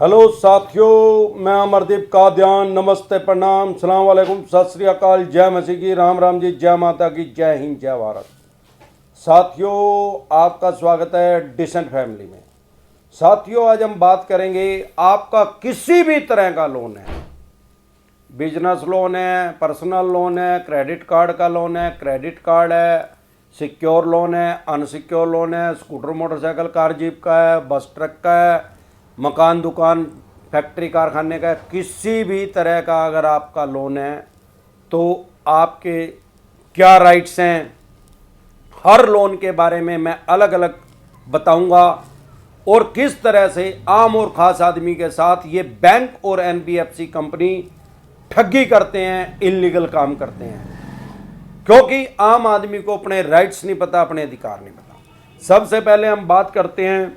Hello साथियों, मैं अमरदीप का ध्यान। नमस्ते, प्रणाम, सलाम वालेकुम, सत श्री अकाल, जय मसीह की, राम राम जी, जय माता की, जय हिंद, जय भारत। साथियों, आपका स्वागत है डिसेंट फैमिली में। साथियों, आज हम बात करेंगे, आपका किसी भी तरह का लोन है, बिजनेस लोन है, पर्सनल लोन है, क्रेडिट कार्ड का लोन है, क्रेडिट कार्ड है, सिक्योर लोन है, अनसिक्योर लोन है, स्कूटर मोटरसाइकिल कार जीप का है, बस ट्रक का है, मकान दुकान फैक्ट्री कारखाने का है, किसी भी तरह का अगर आपका लोन है तो आपके क्या राइट्स हैं, हर लोन के बारे में मैं अलग अलग बताऊंगा। और किस तरह से आम और खास आदमी के साथ ये बैंक और एनबीएफसी कंपनी ठगी करते हैं, इल्लीगल काम करते हैं, क्योंकि आम आदमी को अपने राइट्स नहीं पता, अपने अधिकार नहीं पता। सबसे पहले हम बात करते हैं,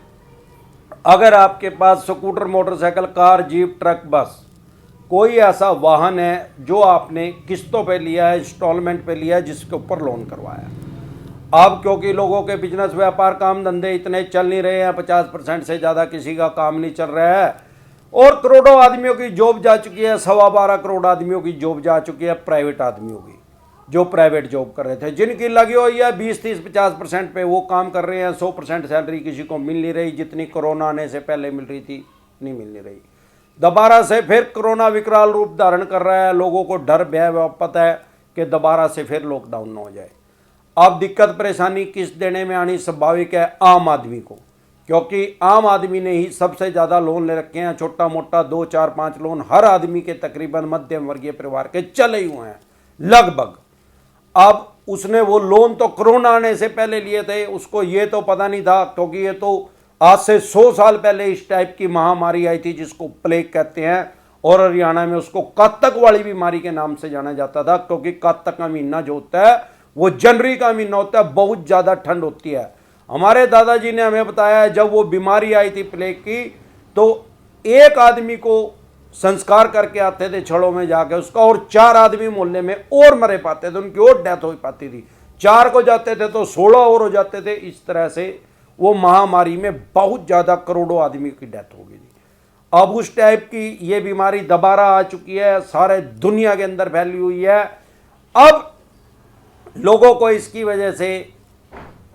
अगर आपके पास scooter motorcycle car jeep truck bus कोई ऐसा वाहन है जो आपने किस्तों पे लिया है, इंस्टॉलमेंट पे लिया है, जिसके ऊपर लोन करवाया, अब क्योंकि लोगों के बिजनेस व्यापार काम धंधे इतने चल नहीं रहे हैं, 50% से ज़्यादा किसी का काम नहीं चल रहा है, और करोड़ों आदमियों की जॉब जा चुकी है, 12.25 करोड़ आदमियों की जॉब जा चुकी है, प्राइवेट आदमियों की जो प्राइवेट जॉब कर रहे थे, जिनकी लगी हुई है 20-30-50% पे वो काम कर रहे हैं। 100% सैलरी किसी को मिल नहीं रही, जितनी कोरोना आने से पहले मिल रही थी नहीं मिल नहीं रही। दोबारा से फिर कोरोना विकराल रूप धारण कर रहा है, लोगों को डर भय पता है कि दोबारा से फिर लॉकडाउन न हो जाए। अब दिक्कत परेशानी किस देने में आनी स्वाभाविक है, आम आदमी को, क्योंकि आम आदमी ने ही सबसे ज़्यादा लोन ले रखे हैं। छोटा मोटा 2, 4, 5 लोन हर आदमी के तकरीबन मध्यम वर्गीय परिवार के चले हुए हैं लगभग। अब उसने वो लोन तो कोरोना आने से पहले लिए थे, उसको ये तो पता नहीं था, क्योंकि ये तो आज से 100 साल पहले इस टाइप की महामारी आई थी जिसको प्लेग कहते हैं, और हरियाणा में उसको कातक वाली बीमारी के नाम से जाना जाता था, क्योंकि कातक का महीना जो होता है वो जनवरी का महीना होता है, बहुत ज़्यादा ठंड होती है। हमारे दादाजी ने हमें बताया, जब वो बीमारी आई थी प्लेग की, तो एक आदमी को संस्कार करके आते थे छड़ों में जाके उसका, और 4 आदमी मोहल्ले में और मरे पाते थे, उनकी और डेथ हो पाती थी। 4 को जाते थे तो 16 और हो जाते थे। इस तरह से वो महामारी में बहुत ज़्यादा करोड़ों आदमी की डेथ हो गई थी। अब उस टाइप की ये बीमारी दोबारा आ चुकी है, सारे दुनिया के अंदर फैली हुई है। अब लोगों को इसकी वजह से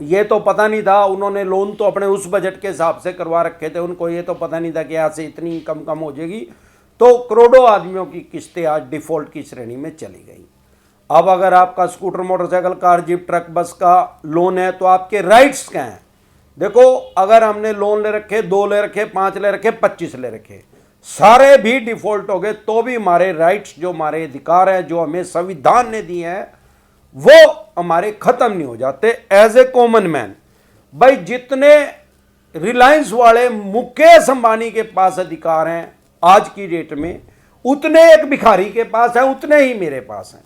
ये तो पता नहीं था, उन्होंने लोन तो अपने उस बजट के हिसाब से करवा रखे थे, उनको ये तो पता नहीं था कि यहाँ से इतनी कम हो जाएगी, तो करोड़ों आदमियों की किस्तें आज डिफॉल्ट की श्रेणी में चली गई। अब अगर आपका scooter motorcycle car jeep truck बस का लोन है तो आपके राइट्स क्या हैं? देखो, अगर हमने लोन ले रखे, 2 ले रखे, 5 ले रखे, 25 ले रखे, सारे भी डिफॉल्ट हो गए, तो भी हमारे राइट्स, जो हमारे अधिकार हैं, जो हमें संविधान ने दिए हैं, वो हमारे खत्म नहीं हो जाते। एज ए कॉमन मैन, भाई जितने रिलायंस वाले मुकेश अंबानी के पास अधिकार हैं आज की डेट में, उतने एक भिखारी के पास है, उतने ही मेरे पास हैं।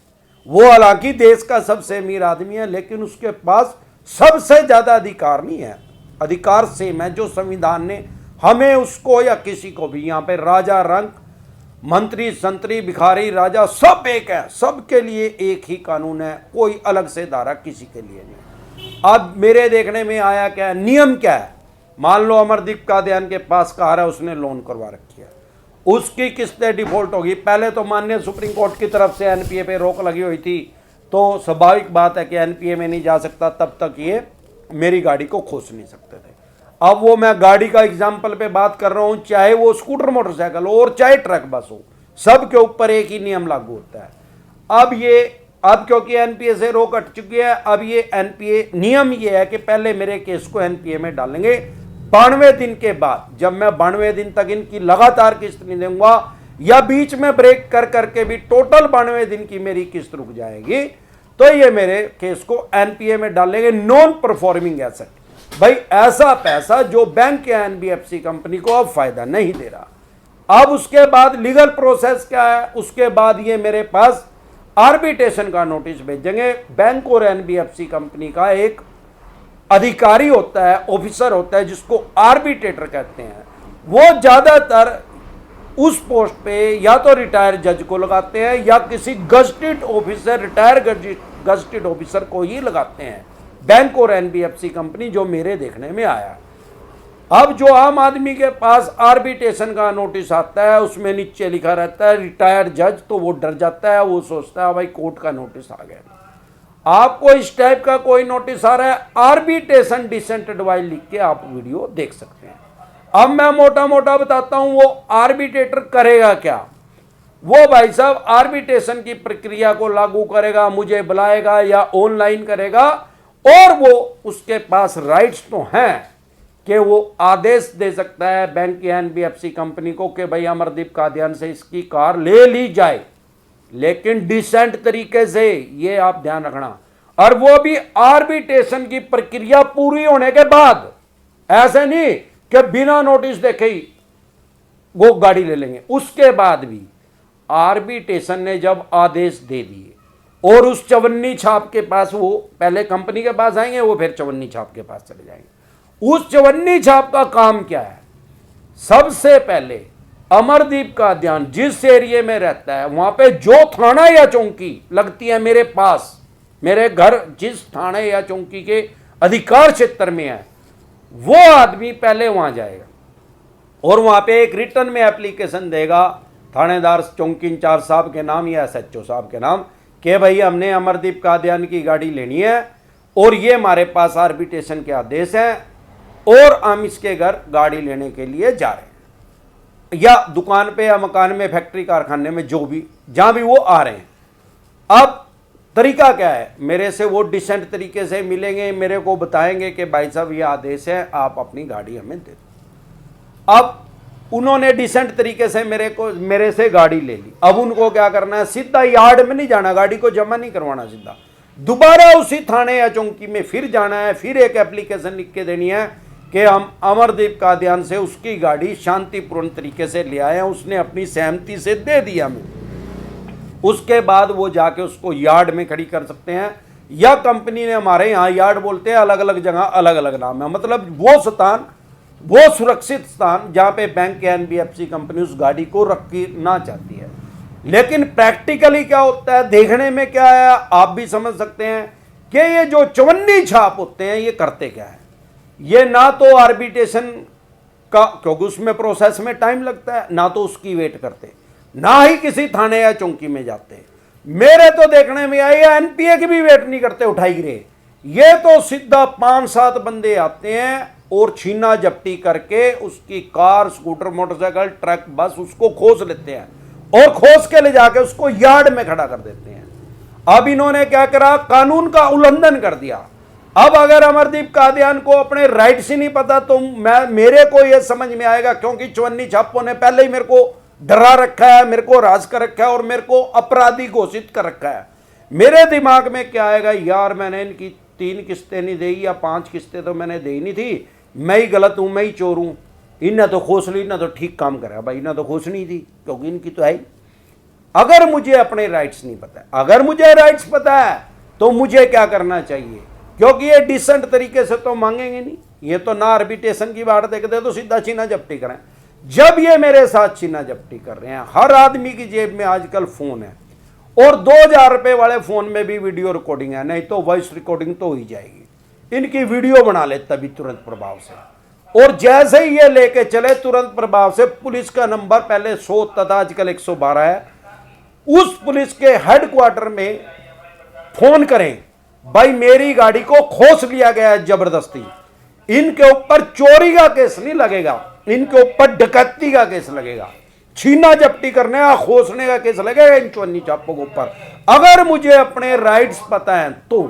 वो हालांकि देश का सबसे अमीर आदमी है, लेकिन उसके पास सबसे ज्यादा अधिकार नहीं है। अधिकार सेम है जो संविधान ने हमें, उसको या किसी को भी। यहाँ पे राजा रंक, मंत्री संतरी, भिखारी, राजा सब एक है, सबके लिए एक ही कानून है, कोई अलग से धारा किसी के लिए नहीं। अब मेरे देखने में आया क्या है, नियम क्या है? मान लो अमरदीप का ध्यान के पास कार है, उसने लोन करवा रखी है, उसकी किस्तें डिफॉल्ट होगी। पहले तो माननीय सुप्रीम कोर्ट की तरफ से एनपीए पे रोक लगी हुई थी, तो स्वाभाविक बात है कि एनपीए में नहीं जा सकता, तब तक ये मेरी गाड़ी को खोस नहीं सकते थे। अब वो मैं गाड़ी का एग्जाम्पल पे बात कर रहा हूं, चाहे वो स्कूटर मोटरसाइकिल हो और चाहे ट्रक बस हो, सब के ऊपर एक ही नियम लागू होता है। अब क्योंकि एनपीए से रोक हट चुकी है, अब ये एनपीए नियम ये है कि पहले मेरे केस को एनपीए में डालेंगे, 92 दिन के बाद, जब मैं 92 दिन तक इनकी लगातार किस्त नहीं दूंगा, या बीच में ब्रेक कर करके भी टोटल 92 दिन की मेरी किस्त रुक जाएगी, तो ये मेरे केस को एनपीए में डालेंगे, नॉन परफॉर्मिंग एसेट। भाई ऐसा पैसा जो बैंक या एनबीएफसी कंपनी को अब फायदा नहीं दे रहा। अब उसके बाद लीगल प्रोसेस क्या है? उसके बाद ये मेरे पास आर्बिट्रेशन का नोटिस भेजेंगे। बैंक और एनबीएफसी कंपनी का एक अधिकारी होता है, ऑफिसर होता है, जिसको आर्बिट्रेटर कहते हैं। वो ज्यादातर उस पोस्ट पे या तो रिटायर जज को लगाते हैं या किसी gazetted officer, retire gazetted officer को ही लगाते हैं, बैंक और एनबीएफसी कंपनी, जो मेरे देखने में आया। अब जो आम आदमी के पास आर्बिट्रेशन का नोटिस आता है उसमें नीचे लिखा रहता है रिटायर्ड जज, तो वो डर जाता है, वो सोचता है भाई कोर्ट का नोटिस आ गया। आपको इस टाइप का कोई नोटिस आ रहा है, आर्बिट्रेशन डिसेंट एडवाइस लिख के आप वीडियो देख सकते हैं। अब मैं मोटा मोटा बताता हूं वो आर्बिट्रेटर करेगा क्या। वो भाई साहब आर्बिट्रेशन की प्रक्रिया को लागू करेगा, मुझे बुलाएगा या ऑनलाइन करेगा, और वो उसके पास राइट्स तो हैं कि वो आदेश दे सकता है बैंक या एनबीएफसी कंपनी को कि भाई अमरदीप कादियान से इसकी कार ले ली जाए, लेकिन डिसेंट तरीके से, ये आप ध्यान रखना। और वो भी आर्बिट्रेशन की प्रक्रिया पूरी होने के बाद, ऐसे नहीं कि बिना नोटिस देखे ही वो गाड़ी ले लेंगे। उसके बाद भी आर्बिट्रेशन ने जब आदेश दे दिए और उस चवन्नी छाप के पास, वो पहले कंपनी के पास आएंगे, वो फिर चवन्नी छाप के पास चले जाएंगे। उस चवन्नी छाप का काम क्या है? सबसे पहले अमरदीप कादियान जिस एरिया में रहता है वहां पे जो थाना या चौकी लगती है मेरे पास, मेरे घर जिस थाने या चौकी के अधिकार क्षेत्र में है, वो आदमी पहले वहां जाएगा और वहां पे एक रिटर्न में एप्लीकेशन देगा थानेदार चौकी इंचार्ज साहब के नाम या एसएचओ साहब के नाम कि भाई हमने अमरदीप कादियान की गाड़ी लेनी है और ये हमारे पास आर्बिट्रेशन के आदेश हैं और हम इसके घर गाड़ी लेने के लिए जा रहे हैं, या दुकान पे या मकान में, फैक्ट्री कारखाने में, जो भी जहां भी वो आ रहे हैं। अब तरीका क्या है? मेरे से वो डिसेंट तरीके से मिलेंगे, मेरे को बताएंगे कि भाई साहब ये आदेश है, आप अपनी गाड़ी हमें दे दो। अब उन्होंने डिसेंट तरीके से मेरे से गाड़ी ले ली। अब उनको क्या करना है? सीधा यार्ड में नहीं जाना, गाड़ी को जमा नहीं करवाना, सीधा दोबारा उसी थाने या चौकी में फिर जाना है, फिर एक एप्लीकेशन लिख के देनी है कि हम अमरदीप कादियान से उसकी गाड़ी शांतिपूर्ण तरीके से ले आए हैं, उसने अपनी सहमति से दे दिया हमें। उसके बाद वो जाके उसको यार्ड में खड़ी कर सकते हैं, या कंपनी ने, हमारे यहाँ यार्ड बोलते हैं, अलग अलग जगह अलग अलग नाम है, मतलब वो स्थान, वो सुरक्षित स्थान जहाँ पे बैंक या एनबीएफसी कंपनी उस गाड़ी को रखना चाहती है। लेकिन प्रैक्टिकली क्या होता है, देखने में क्या है, आप भी समझ सकते हैं कि ये जो चवन्नी छाप होते हैं ये करते क्या है। ये ना तो आर्बिट्रेशन का, क्योंकि उसमें प्रोसेस में टाइम लगता है, ना तो उसकी वेट करते, ना ही किसी थाने या चौकी में जाते। मेरे तो देखने में आई है एनपीए की भी वेट नहीं करते, उठाई रहे, ये तो सीधा 5-7 बंदे आते हैं और छीना झपटी करके उसकी कार, स्कूटर, मोटरसाइकिल, ट्रक, बस उसको खोस लेते हैं और खोस के ले जाके उसको यार्ड में खड़ा कर देते हैं। अब इन्होंने क्या करा? कानून का उल्लंघन कर दिया। अब अगर अमरदीप कादियान को अपने राइट्स ही नहीं पता तो मेरे को यह समझ में आएगा, क्योंकि चवन्नी छापों ने पहले ही मेरे को डरा रखा है, मेरे को राज कर रखा है और मेरे को अपराधी घोषित कर रखा है। मेरे दिमाग में क्या आएगा, यार मैंने इनकी 3 किस्तें नहीं दी या 5 किस्तें तो मैंने दी नहीं थी, मैं ही गलत हूं, मैं ही चोर हूं, इन्हें तो खोस ली, इन्हें तो ठीक काम करा भाई, इन्हें तो खोस नहीं थी क्योंकि इनकी तो है ही। अगर मुझे अपने राइट्स नहीं पता है, अगर मुझे राइट्स पता है तो मुझे क्या करना चाहिए? क्योंकि ये डिसेंट तरीके से तो मांगेंगे नहीं, ये तो ना आर्बिट्रेशन की बात देखते तो सीधा छीना झपटी करें। जब ये मेरे साथ छीना झपटी कर रहे हैं, हर आदमी की जेब में आजकल फोन है और 2000 रुपए वाले फोन में भी वीडियो रिकॉर्डिंग है, नहीं तो वॉइस रिकॉर्डिंग तो हो ही जाएगी। इनकी वीडियो बना ले तभी तुरंत प्रभाव से, और जैसे ही ये लेके चले तुरंत प्रभाव से पुलिस का नंबर पहले 100 तथा आजकल 112 है, उस पुलिस के हेडक्वार्टर में फोन करें, भाई मेरी गाड़ी को खोस लिया गया है जबरदस्ती। इनके ऊपर चोरी का केस नहीं लगेगा, इनके ऊपर डकैती का केस लगेगा, छीना झपटी करने का, खोसने का केस लगेगा इन चवन्नी छापों के ऊपर। अगर मुझे अपने राइट्स पता है तो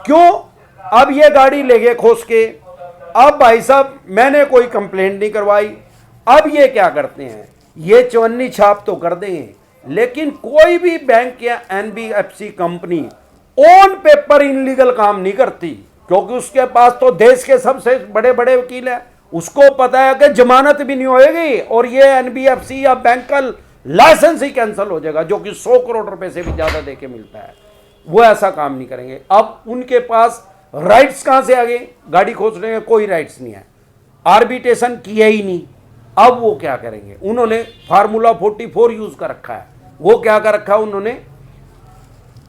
क्यों? अब ये गाड़ी ले गए खोस के, अब भाई साहब मैंने कोई कंप्लेंट नहीं करवाई। अब ये क्या करते हैं, ये चवन्नी छाप तो कर देंगे, लेकिन कोई भी बैंक या NBFC company on paper illegal काम नहीं करती, क्योंकि उसके पास तो देश के सबसे बड़े बड़े वकील हैं। उसको पता है कि जमानत भी नहीं होएगी और ये एनबीएफसी या बैंक का लाइसेंस ही कैंसिल हो जाएगा, जो कि 100 करोड़ रुपए से भी ज्यादा देके मिलता है। वो ऐसा काम नहीं करेंगे। अब उनके पास राइट्स कहां से आ गए? गाड़ी खोजने का कोई राइट्स नहीं है, आर्बिट्रेशन किया ही नहीं। अब वो क्या करेंगे? उन्होंने फार्मूला 44 यूज कर रखा है। वो क्या कर रखा है उन्होंने?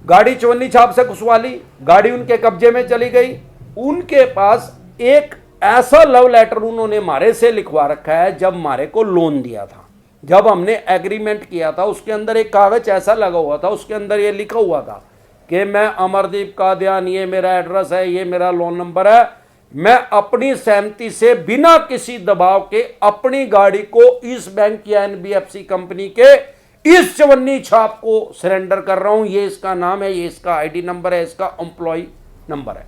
गाड़ी चवन्नी छाप से घुसवा ली, गाड़ी उनके कब्जे में चली गई। उनके पास एक ऐसा लव लेटर उन्होंने हमारे से लिखवा रखा है जब हमारे को लोन दिया था, जब हमने एग्रीमेंट किया था, उसके अंदर एक कागज ऐसा लगा हुआ था, उसके अंदर ये लिखा हुआ था कि मैं अमरदीप कादियान, ये मेरा एड्रेस है, ये मेरा लोन नंबर है, मैं अपनी सहमति से बिना किसी दबाव के अपनी गाड़ी को इस बैंक या एनबीएफसी कंपनी के इस चवन्नी छाप को सरेंडर कर रहा हूं, ये इसका नाम है, ये इसका आईडी नंबर है, इसका एम्प्लॉय नंबर है।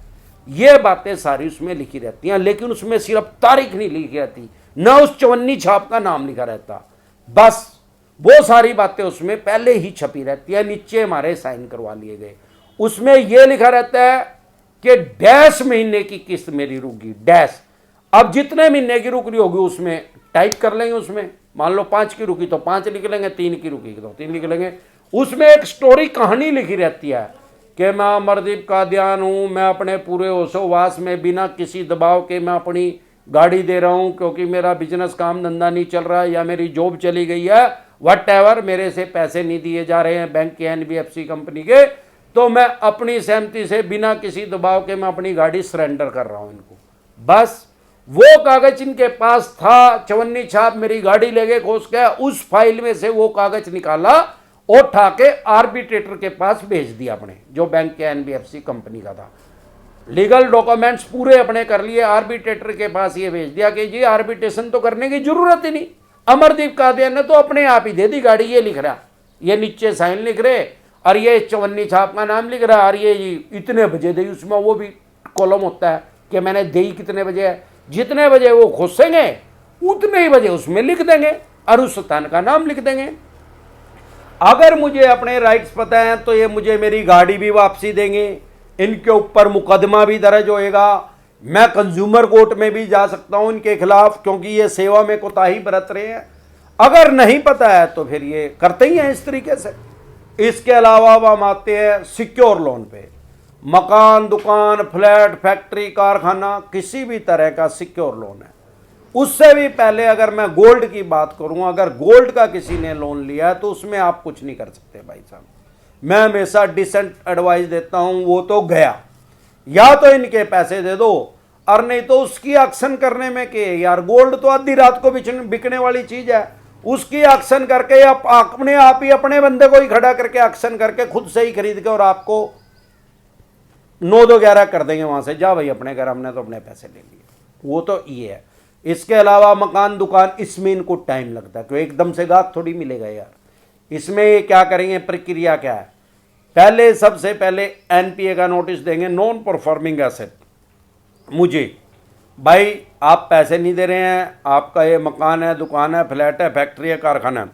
ये बातें सारी उसमें लिखी रहती हैं, लेकिन उसमें सिर्फ तारीख नहीं लिखी रहती, न उस चवन्नी छाप का नाम लिखा रहता, बस वो सारी बातें उसमें पहले ही छपी रहती है, नीचे हमारे साइन करवा लिए गए। उसमें यह लिखा रहता है कि डैश महीने की किस्त मेरी रुकी, डैश। अब जितने महीने की रुक रही होगी उसमें टाइप कर लेंगे, उसमें मान लो 5 की रुकी तो 5 लिख लेंगे, 3 की रुकी तो 3 लिख लेंगे। उसमें एक स्टोरी कहानी लिखी रहती है कि मैं अमरदीप कादियान हूँ, मैं अपने पूरे होशोवास में बिना किसी दबाव के मैं अपनी गाड़ी दे रहा हूँ, क्योंकि मेरा बिजनेस काम धंधा नहीं चल रहा है या मेरी जॉब चली गई है, व्हाटएवर, मेरे से पैसे नहीं दिए जा रहे हैं बैंक के एनबीएफसी कंपनी के, तो मैं अपनी सहमति से बिना किसी दबाव के मैं अपनी गाड़ी सरेंडर कर रहा हूँ इनको। बस वो कागज इनके पास था, चवन्नी छाप मेरी गाड़ी ले गए खोस के, उस फाइल में से वो कागज निकाला और उठा के आर्बिट्रेटर के पास भेज दिया अपने, जो बैंक के एनबीएफसी कंपनी का था। लीगल डॉक्यूमेंट्स पूरे अपने कर लिए, आर्बिट्रेटर के पास ये भेज दिया कि जी आर्बिट्रेशन तो करने की जरूरत ही नहीं, अमरदीप कादियान ने तो अपने आप ही दे दी गाड़ी, ये लिख रहा, ये नीचे साइन लिख रहे और ये चवन्नी छाप का नाम लिख रहा, और ये इतने बजे दी, उसमें वो भी कॉलम होता है कि मैंने दी कितने बजे है, जितने बजे वो घुसेंगे उतने ही बजे उसमें लिख देंगे और उस स्थान का नाम लिख देंगे। अगर मुझे अपने राइट्स पता है तो ये मुझे मेरी गाड़ी भी वापसी देंगे, इनके ऊपर मुकदमा भी दर्ज होएगा, मैं कंज्यूमर कोर्ट में भी जा सकता हूं इनके खिलाफ, क्योंकि ये सेवा में कोताही बरत रहे हैं। अगर नहीं पता है तो फिर ये करते ही हैं इस तरीके से। इसके अलावा अब हम आते हैं सिक्योर लोन पे। मकान, दुकान, फ्लैट, फैक्ट्री, कारखाना, किसी भी तरह का सिक्योर लोन है। उससे भी पहले अगर मैं गोल्ड की बात करूं, अगर गोल्ड का किसी ने लोन लिया है तो उसमें आप कुछ नहीं कर सकते भाई साहब। मैं हमेशा डिसेंट एडवाइस देता हूं, वो तो गया, या तो इनके पैसे दे दो और नहीं तो उसकी एक्शन करने में के यार, गोल्ड तो आधी रात को बिकने वाली चीज है, उसकी एक्शन करके आप अपने आप ही अपने बंदे को ही खड़ा करके एक्शन करके खुद से ही खरीद के और आपको 9-2-11 कर देंगे वहां से, जा भाई अपने घर, हमने तो अपने पैसे ले लिए। वो तो ये है। इसके अलावा मकान, दुकान, इसमें इनको टाइम लगता है, क्योंकि एकदम से गाहक थोड़ी मिलेगा यार। इसमें ये क्या करेंगे, प्रक्रिया क्या है, पहले सबसे पहले एनपीए का नोटिस देंगे, नॉन परफॉर्मिंग एसेट। मुझे भाई आप पैसे नहीं दे रहे हैं, आपका ये मकान है, दुकान है, फ्लैट है, फैक्ट्री है, कारखाना है,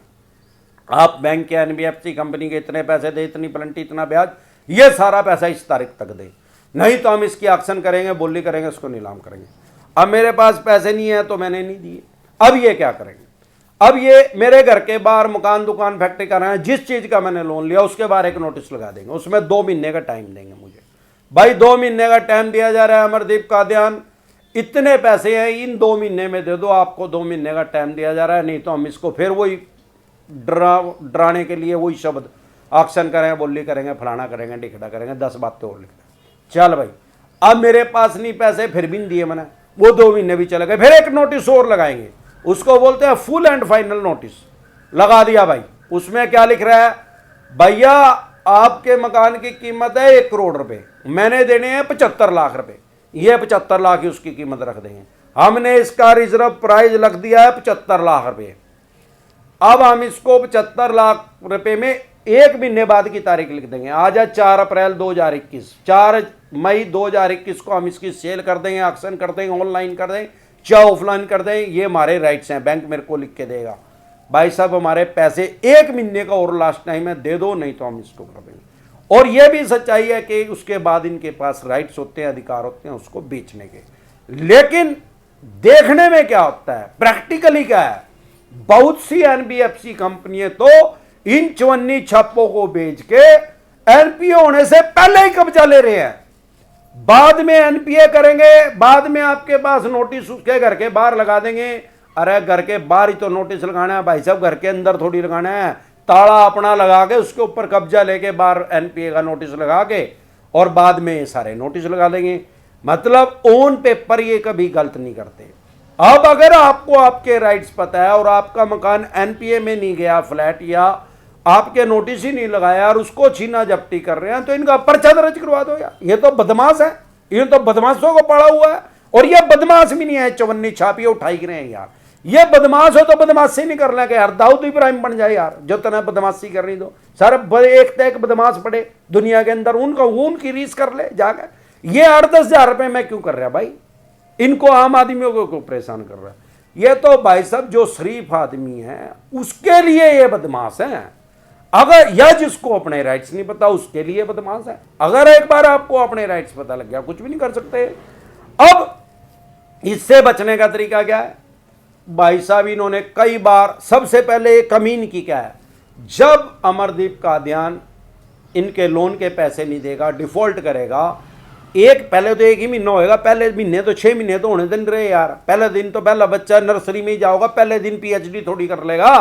आप बैंक के एनबीएफसी कंपनी के इतने पैसे दे, इतनी प्लंटी, इतना ब्याज, ये सारा पैसा इस तारीख तक दे, नहीं तो हम इसकी एक्शन करेंगे, बोली करेंगे, इसको नीलाम करेंगे। अब मेरे पास पैसे नहीं है तो मैंने नहीं दिए, अब ये क्या करेंगे, अब ये मेरे घर के बाहर मकान, दुकान, फैक्ट्री कर रहे हैं, जिस चीज का मैंने लोन लिया उसके बाहर एक नोटिस लगा देंगे, उसमें 2 महीने का टाइम देंगे मुझे। भाई 2 महीने का टाइम दिया जा रहा है, अमरदीप कादियान इतने पैसे हैं, इन 2 महीने में दे दो, आपको 2 महीने का टाइम दिया जा रहा है, नहीं तो हम इसको फिर वही डराने के लिए वही शब्द एक्शन करेंगे, बोली करेंगे, फलाना करेंगे, टिकटा करेंगे, 10 बातें और लिख चल भाई। अब मेरे पास नहीं पैसे, फिर भी नहीं दिए मैंने, वो 2 महीने भी चले गए, फिर एक नोटिस और लगाएंगे, उसको बोलते हैं फुल एंड फाइनल नोटिस। लगा दिया भाई, उसमें क्या लिख रहा है, भैया आपके मकान की कीमत है 1 करोड़ रुपए, मैंने देने हैं 75 लाख रुपए, ये 75 लाख ही उसकी कीमत रख देंगे, हमने इसका रिजर्व प्राइस रख दिया है 75 लाख रुपए। अब हम इसको 75 लाख रुपए में 1 महीने बाद की तारीख लिख देंगे, आज है 4 अप्रैल 2021, 4 मई 2021 को हम इसकी सेल कर देंगे, एक्शन कर देंगे, ऑनलाइन कर देंगे, चाहे ऑफलाइन कर दें, ये हमारे राइट्स हैं, बैंक मेरे को लिख के देगा, भाई साहब हमारे पैसे 1 महीने का और लास्ट टाइम है, दे दो, नहीं तो हम इसको कर देंगे। और ये भी सच्चाई है कि उसके बाद इनके पास राइट्स होते हैं, अधिकार होते हैं उसको बेचने के। लेकिन देखने में क्या होता है, प्रैक्टिकली क्या है, बहुत सी एनबीएफसी कंपनियां तो इन चवन्नी छापों को बेच के एनपीए होने से पहले ही कब्जा ले रहे हैं, बाद में एनपीए करेंगे, बाद में आपके पास नोटिस उसके घर के बाहर लगा देंगे। अरे घर के बाहर ही तो नोटिस लगाना है भाई साहब, घर के अंदर थोड़ी लगाना है, ताला अपना लगा के उसके ऊपर कब्जा लेके बाहर एनपीए का नोटिस लगा के और बाद में सारे नोटिस लगा देंगे। मतलब ऑन पेपर ये कभी गलत नहीं करते। अब अगर आपको आपके राइट्स पता है और आपका मकान एनपीए में नहीं गया फ्लैट, या आपके नोटिस ही नहीं लगाया और उसको छीना जब्ती कर रहे हैं, तो इनका पर्चा दर्ज करवा दो यार। ये तो बदमाश है, ये तो बदमाशों को पड़ा हुआ है। और ये बदमाश भी नहीं है चवन्नी छापिए उठाई रहे हैं यार। ये बदमाश हो तो बदमाशी नहीं कर लेंगे यार, दाऊद इब्राहिम बन जाए यार, जो तना बदमाशी करनी दो। सारे बड़े एक तक बदमाश पड़े दुनिया के अंदर, उनका वो उनकी रीस कर ले जाकर। ये 8-10 हजार रुपए मैं क्यों कर रहा भाई, इनको आम आदमियों को क्यों परेशान कर रहा है। ये तो भाई साहब जो शरीफ आदमी है उसके लिए ये बदमाश है। अगर या जिसको अपने राइट्स नहीं पता उसके लिए बदमाश है। अगर एक बार आपको अपने राइट्स पता लग गया कुछ भी नहीं कर सकते। अब इससे बचने का तरीका क्या है भाई साहब, इन्होंने कई बार, सबसे पहले कमीन की क्या है, जब अमरदीप कादियान इनके लोन के पैसे नहीं देगा, डिफॉल्ट करेगा, पहले तो 1 ही महीना होएगा, पहले महीने तो 6 महीने तो होने दिन रहे यार। पहले दिन तो पहला बच्चा नर्सरी में ही जाओगा, पहले दिन पीएचडी थोड़ी कर लेगा।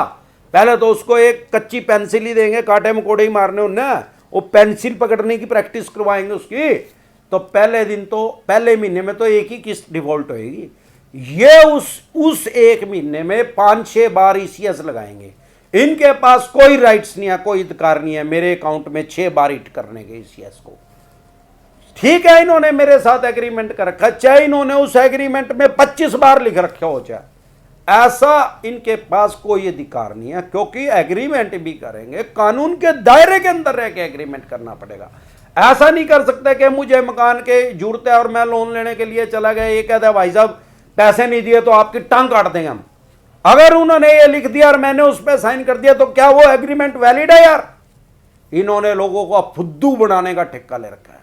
पहले तो उसको एक कच्ची पेंसिल ही देंगे, कांटे मकोड़े ही मारने उन्हें, वो पेंसिल पकड़ने की प्रैक्टिस करवाएंगे उसकी। तो पहले दिन तो, पहले महीने में तो एक ही किस्त डिफॉल्ट होएगी। ये उस 1 महीने में 5-6 बार ईसीएस लगाएंगे। इनके पास कोई राइट्स नहीं है, कोई अधिकार नहीं है मेरे अकाउंट में 6 बार हिट करने के ईसीएस को। ठीक है, इन्होंने मेरे साथ एग्रीमेंट कर रखा, चाहे इन्होंने उस एग्रीमेंट में 25 बार लिख रखा हो, चाहे, ऐसा इनके पास कोई अधिकार नहीं है। क्योंकि एग्रीमेंट भी करेंगे कानून के दायरे के अंदर रह के एग्रीमेंट करना पड़ेगा। ऐसा नहीं कर सकते कि मुझे मकान के जरूरत है और मैं लोन लेने के लिए चला गया, ये कहता है भाई साहब पैसे नहीं दिए तो आपकी टांग काट देंगे हम। अगर उन्होंने ये लिख दिया और मैंने उस पर साइन कर दिया तो क्या वो एग्रीमेंट वैलिड है यार। इन्होंने लोगों को फुद्दू बनाने का ठेका ले रखा है।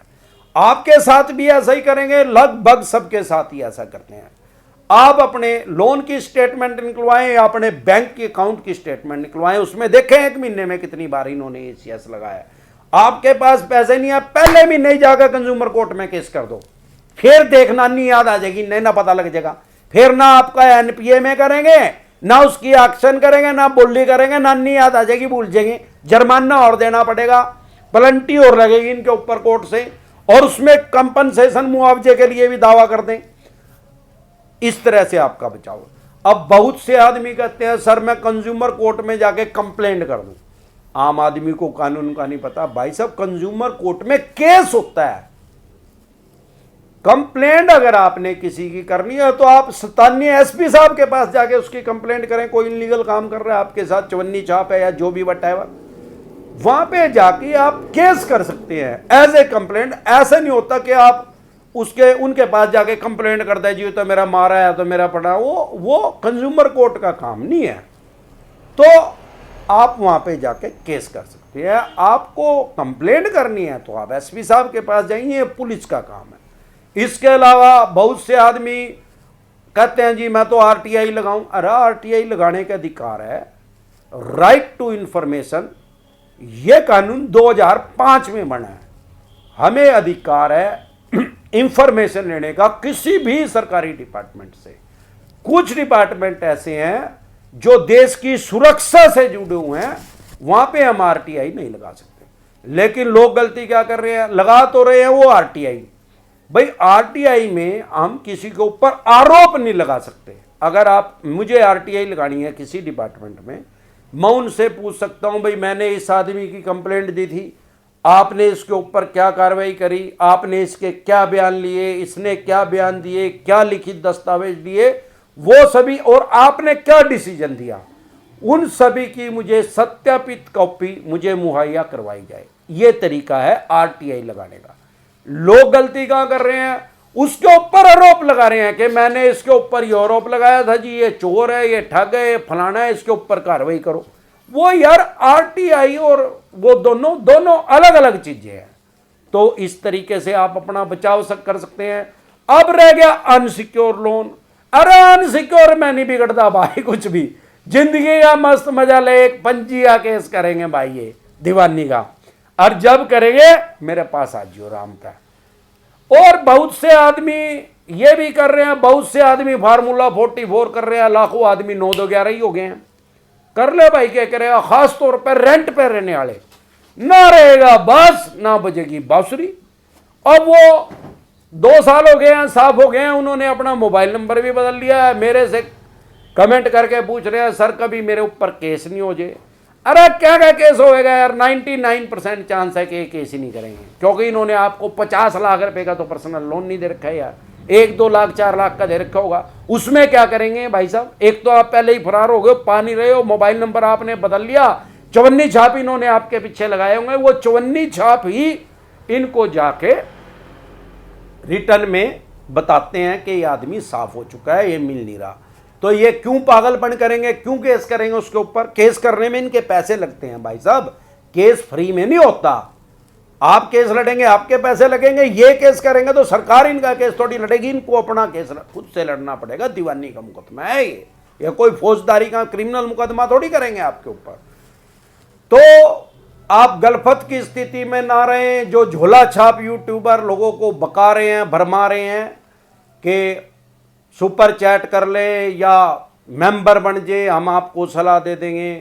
आपके साथ भी ऐसा ही करेंगे, लगभग सबके साथ ही ऐसा करते हैं। आप अपने लोन की स्टेटमेंट निकलवाएं या अपने बैंक के अकाउंट की स्टेटमेंट निकलवाएं, उसमें देखें 1 महीने में कितनी बार इन्होंने ईसीएस लगाया। आपके पास पैसे नहीं है, पहले भी नहीं जाकर कंज्यूमर कोर्ट में केस कर दो, फिर देखना नहीं याद आ जाएगी, नहीं ना पता लग जाएगा। फिर ना आपका एनपीए में करेंगे, ना उसकी एक्शन करेंगे, ना बोली करेंगे, ना नहीं याद आ जाएगी, भूल जाएंगे। जुर्माना और देना पड़ेगा, पेनल्टी और लगेगी इनके ऊपर कोर्ट से, और उसमें कंपनसेशन मुआवजे के लिए भी दावा कर दें। इस तरह से आपका बचाव। अब बहुत से आदमी कहते हैं सर मैं कंज्यूमर कोर्ट में जाके कंप्लेंट कर दूं। आम आदमी को कानून का नहीं पता भाई साहब, कंज्यूमर कोर्ट में केस होता है। कंप्लेंट अगर आपने किसी की करनी है तो आप स्थानीय एसपी साहब के पास जाके उसकी कंप्लेंट करें। कोई इलीगल काम कर रहा है आपके साथ, चवन्नी छाप है या जो भी वटेवर, वहां पे जाके आप केस कर सकते हैं एज ए कंप्लेंट। ऐसा नहीं होता कि आप उनके पास जाके कंप्लेंट कर दे जी तो मेरा मारा है तो मेरा पड़ा, वो कंज्यूमर कोर्ट का काम नहीं है। तो आप वहां पे जाके केस कर सकते हैं। आपको कंप्लेंट करनी है तो आप एसपी साहब के पास जाइए, पुलिस का काम है। इसके अलावा बहुत से आदमी कहते हैं जी मैं तो आरटीआई लगाऊं। अरे आरटीआई लगाने का अधिकार है, राइट टू इंफॉर्मेशन, यह कानून 2005 में बना है। हमें अधिकार है इंफॉर्मेशन लेने का किसी भी सरकारी डिपार्टमेंट से। कुछ डिपार्टमेंट ऐसे हैं जो देश की सुरक्षा से जुड़े हुए हैं, वहां पे हम आरटीआई नहीं लगा सकते। लेकिन लोग गलती क्या कर रहे हैं, लगा तो रहे हैं वो आरटीआई। भाई आरटीआई में हम किसी के ऊपर आरोप नहीं लगा सकते। अगर आप मुझे आरटीआई लगानी है किसी डिपार्टमेंट में, मैं उनसे पूछ सकता हूं भाई मैंने इस आदमी की कंप्लेंट दी थी, आपने इसके ऊपर क्या कार्रवाई करी, आपने इसके क्या बयान लिए, इसने क्या बयान दिए, क्या लिखित दस्तावेज दिए, वो सभी, और आपने क्या डिसीजन दिया, उन सभी की मुझे सत्यापित कॉपी मुझे मुहैया करवाई जाए। ये तरीका है आरटीआई लगाने का। लोग गलती क्या कर रहे हैं, उसके ऊपर आरोप लगा रहे हैं कि मैंने इसके ऊपर ये आरोप लगाया था जी, ये चोर है, ये ठग है, ये फलाना है, इसके ऊपर कार्रवाई करो। वो यार आरटीआई और वो दोनों अलग अलग चीजें हैं। तो इस तरीके से आप अपना बचाव कर सकते हैं। अब रह गया अनसिक्योर लोन। अरे अनसिक्योर में नहीं बिगड़ता भाई कुछ भी, जिंदगी का मस्त मजा ले, एक पंजिया केस करेंगे भाई ये दीवानी का, और जब करेंगे मेरे पास आ जियो राम का। और बहुत से आदमी ये भी कर रहे हैं, बहुत से आदमी फार्मूला 44 कर रहे हैं, लाखों आदमी 9-2-11 ही हो गए हैं। कर ले भाई, क्या करेगा, खास तौर पर रेंट पे रहने वाले, ना रहेगा बस ना बजेगी बांसुरी। अब वो 2 साल हो गए हैं, साफ हो गए हैं, उन्होंने अपना मोबाइल नंबर भी बदल लिया है। मेरे से कमेंट करके पूछ रहे हैं सर कभी मेरे ऊपर केस नहीं हो जाए। अरे क्या क्या केस होएगा यार, 99% चांस है कि ये केस ही नहीं करेंगे, क्योंकि इन्होंने आपको 50 लाख रुपए का तो पर्सनल लोन नहीं दे रखा है यार, 1-2 लाख 4 लाख का दे रखा होगा, उसमें क्या करेंगे भाई साहब। एक तो आप पहले ही फरार हो गए, पा नहीं रहे हो, मोबाइल नंबर आपने बदल लिया, चवन्नी छाप इन्होंने आपके पीछे लगाए होंगे, वो चवन्नी छाप ही इनको जाके रिटर्न में बताते हैं कि ये आदमी साफ हो चुका है, ये मिल नहीं रहा। तो ये क्यों पागलपन करेंगे, क्यों केस करेंगे उसके ऊपर? केस करने में इनके पैसे लगते हैं भाई साहब, केस फ्री में नहीं होता। आप केस लड़ेंगे आपके पैसे लगेंगे, ये केस करेंगे तो सरकार इनका केस थोड़ी लड़ेगी, इनको अपना केस खुद से लड़ना पड़ेगा। दीवानी का मुकदमा है ये कोई फौजदारी का क्रिमिनल मुकदमा थोड़ी करेंगे आपके ऊपर। तो आप गलफत की स्थिति में ना रहें। जो झोला छाप यूट्यूबर लोगों को बका रहे हैं, भरमा रहे हैं कि सुपर चैट कर ले या मेंबर बन जाए, हम आपको सलाह दे देंगे।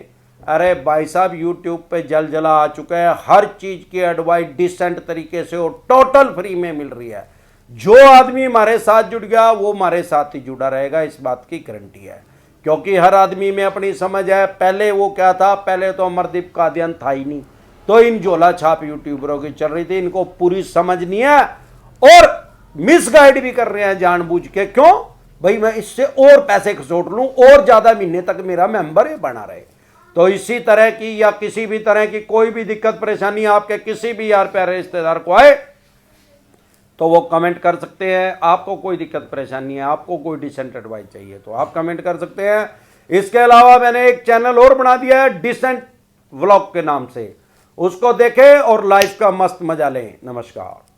अरे भाई साहब, यूट्यूब पे जला आ चुका है, हर चीज की एडवाइस डिसेंट तरीके से और टोटल फ्री में मिल रही है। जो आदमी हमारे साथ जुड़ गया वो हमारे साथ ही जुड़ा रहेगा, इस बात की गारंटी है, क्योंकि हर आदमी में अपनी समझ है। पहले वो क्या था, पहले तो अमरदीप कादियान था ही नहीं, तो इन झोला छाप यूट्यूबरों की चल रही थी, इनको पूरी समझ नहीं है और मिसगाइड भी कर रहे हैं जानबूझ के। क्यों भाई, मैं इससे और पैसे खसोट लूं और ज्यादा महीने तक मेरा मेंबर बना रहे। तो इसी तरह की या किसी भी तरह की कोई भी दिक्कत परेशानी आपके किसी भी यार प्यारे रिश्तेदार को आए तो वो कमेंट कर सकते हैं। आपको कोई दिक्कत परेशानी है, आपको कोई डिसेंट एडवाइस चाहिए तो आप कमेंट कर सकते हैं। इसके अलावा मैंने एक चैनल और बना दिया है डिसेंट व्लॉग के नाम से, उसको देखें और लाइफ का मस्त मजा लें। नमस्कार।